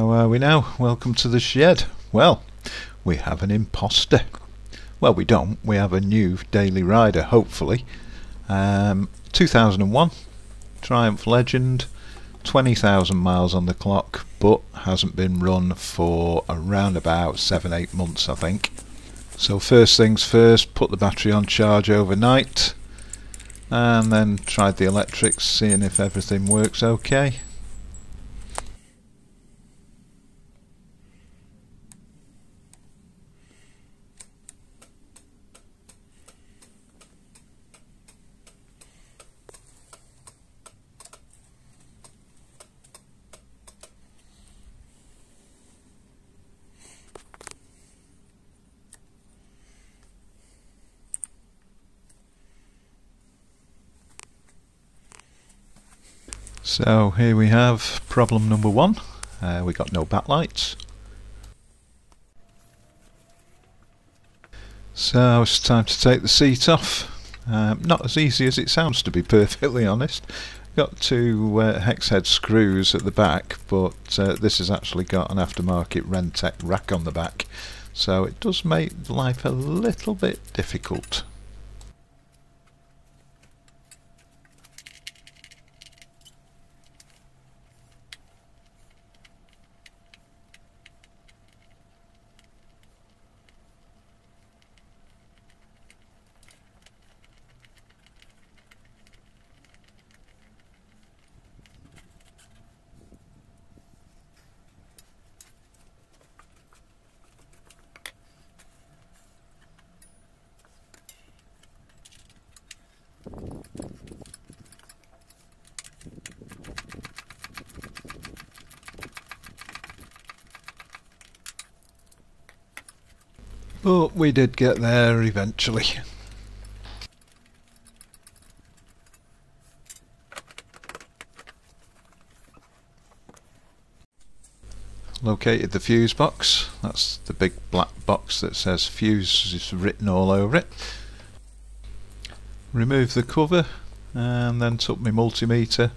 How are we now? Welcome to the shed. Well, we have an imposter. Well, we don't. We have a new daily rider, hopefully. 2001 Triumph Legend, 20,000 miles on the clock, but hasn't been run for around about 7-8 months, I think. So first things first, put the battery on charge overnight, and then tried the electrics, seeing if everything works okay. So here we have problem number one. We got no backlights. So it's time to take the seat off. Not as easy as it sounds, to be perfectly honest. Got two hex head screws at the back, but this has actually got an aftermarket Rentec rack on the back, so it does make life a little bit difficult. But we did get there eventually. Located the fuse box. That's the big black box that says fuse is written all over it. Removed the cover and then took my multimeter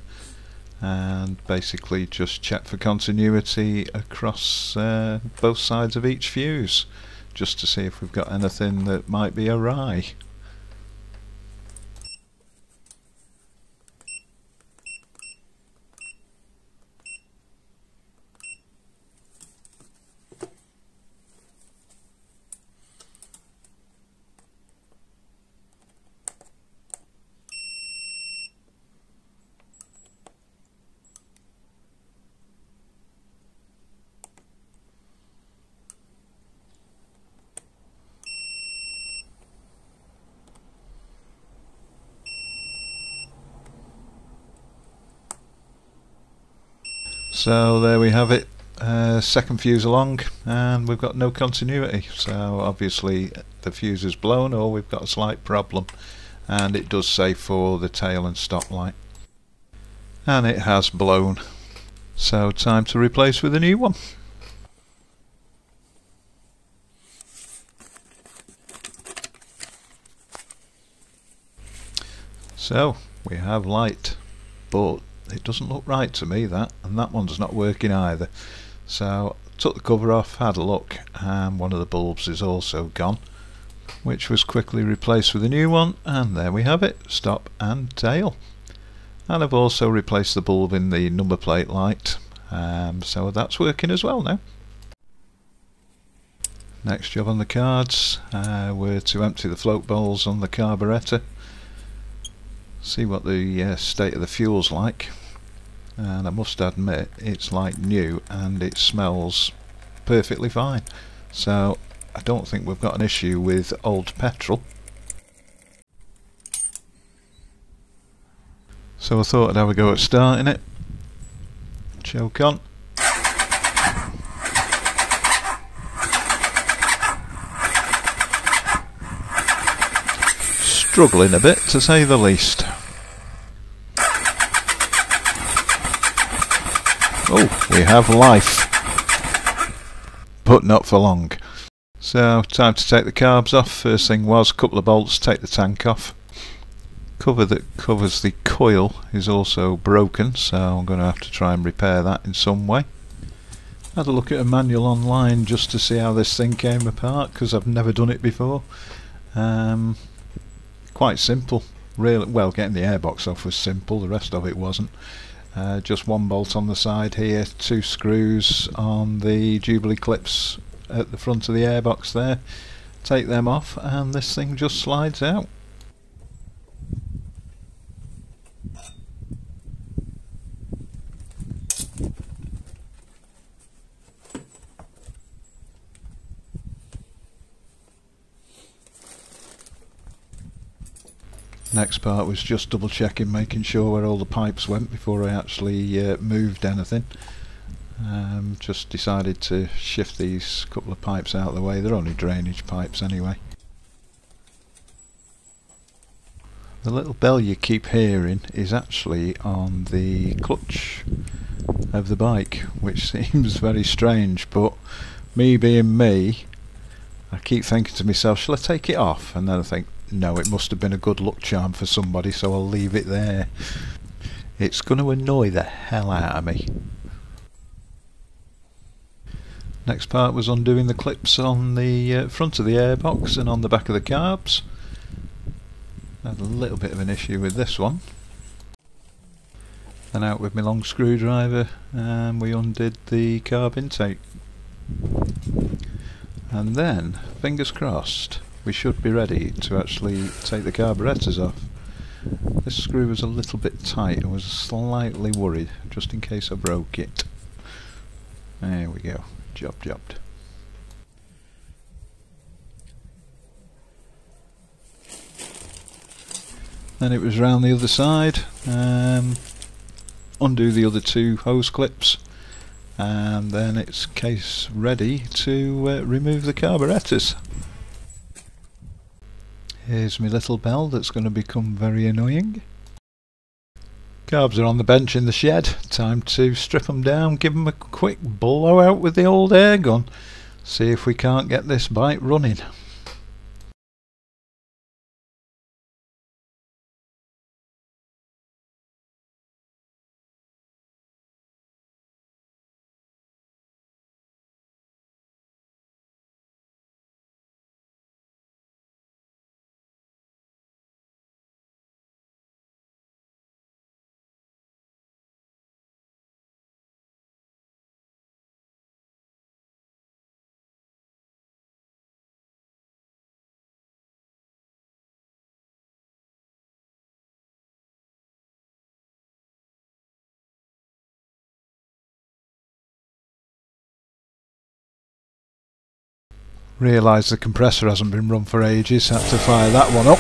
and basically just checked for continuity across both sides of each fuse, just to see if we've got anything that might be awry. So there we have it, second fuse along, and we've got no continuity, so obviously the fuse is blown or we've got a slight problem, and it does say for the tail and stop light, and it has blown, so time to replace with a new one. So we have light, but it doesn't look right to me, that, and that one's not working either. So took the cover off, had a look, and one of the bulbs is also gone, which was quickly replaced with a new one, and there we have it, stop and tail. And I've also replaced the bulb in the number plate light, so that's working as well now. Next job on the cards were to empty the float bowls on the carburettor, see what the state of the fuel's like, and I must admit it's like new and it smells perfectly fine, so I don't think we've got an issue with old petrol. So I thought I'd have a go at starting it. Choke on. Struggling a bit, to say the least. Oh, we have life, but not for long. So time to take the carbs off. First thing was a couple of bolts, take the tank off. Cover that covers the coil is also broken, so I'm going to have to try and repair that in some way. Had a look at a manual online just to see how this thing came apart, because I've never done it before. Quite simple, really. Well, getting the airbox off was simple, the rest of it wasn't. Just one bolt on the side here, 2 screws on the Jubilee clips at the front of the airbox there. Take them off and this thing just slides out. Next part was just double checking, making sure where all the pipes went before I actually moved anything. Just decided to shift these couple of pipes out of the way. They're only drainage pipes anyway. The little bell you keep hearing is actually on the clutch of the bike, which seems very strange, but me being me, I keep thinking to myself, shall I take it off? And then I think, no, it must have been a good luck charm for somebody, so I'll leave it there. It's going to annoy the hell out of me. Next part was undoing the clips on the front of the airbox and on the back of the carbs. Had a little bit of an issue with this one. Then out with my long screwdriver and we undid the carb intake. And then, fingers crossed, we should be ready to actually take the carburettors off. This screw was a little bit tight. I was slightly worried just in case I broke it. There we go. Jobbed. Then it was round the other side, undo the other 2 hose clips, and then it's case ready to remove the carburettors. Here's my little bell that's going to become very annoying. Carbs are on the bench in the shed. Time to strip them down, give them a quick blowout with the old air gun. See if we can't get this bike running. Realised the compressor hasn't been run for ages, had to fire that one up.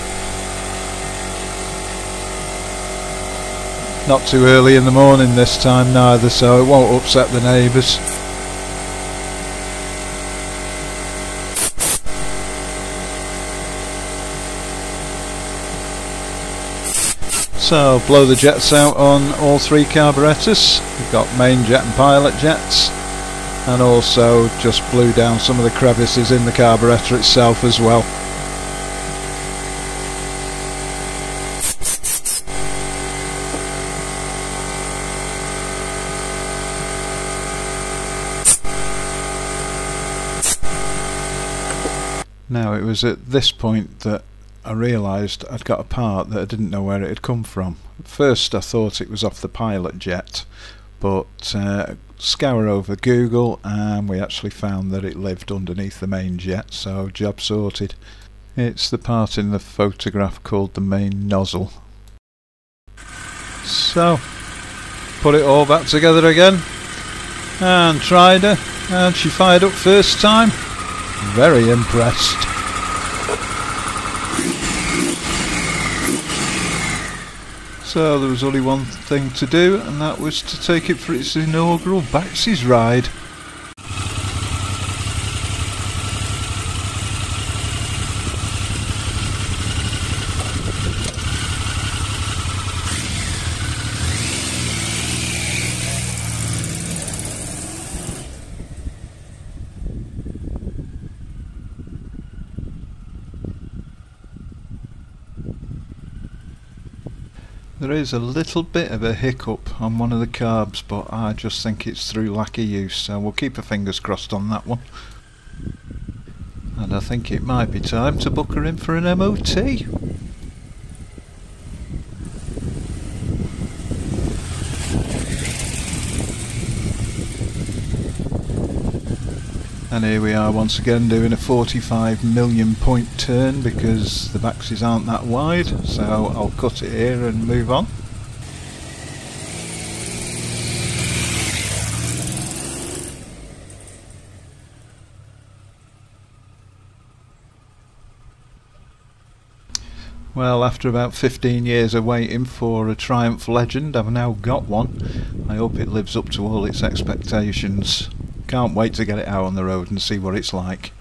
Not too early in the morning this time neither, so it won't upset the neighbours. So blow the jets out on all 3 carburettors. We've got main jet and pilot jets, and also just blew down some of the crevices in the carburettor itself as well. Now it was at this point that I realised I'd got a part that I didn't know where it had come from. At first I thought it was off the pilot jet, but scour over Google and we actually found that it lived underneath the main jet, so job sorted. It's the part in the photograph called the main nozzle. So put it all back together again and tried her, and she fired up first time. Very impressed. So there was only one thing to do, and that was to take it for its inaugural Baxis ride. There is a little bit of a hiccup on one of the carbs, but I just think it's through lack of use, so we'll keep our fingers crossed on that one. And I think it might be time to book her in for an MOT. And here we are once again doing a 45 million point turn because the baxes aren't that wide, so I'll cut it here and move on. Well, after about 15 years of waiting for a Triumph Legend, I've now got one. I hope it lives up to all its expectations. Can't wait to get it out on the road and see what it's like.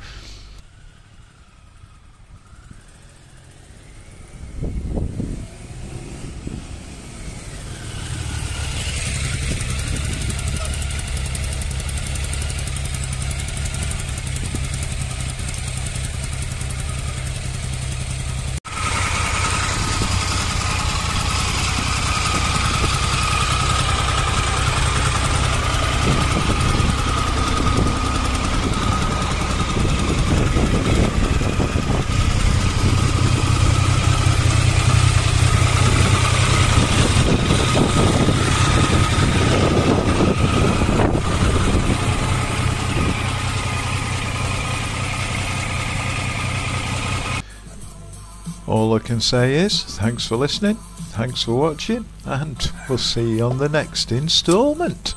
All I can say is thanks for listening, thanks for watching, and we'll see you on the next instalment.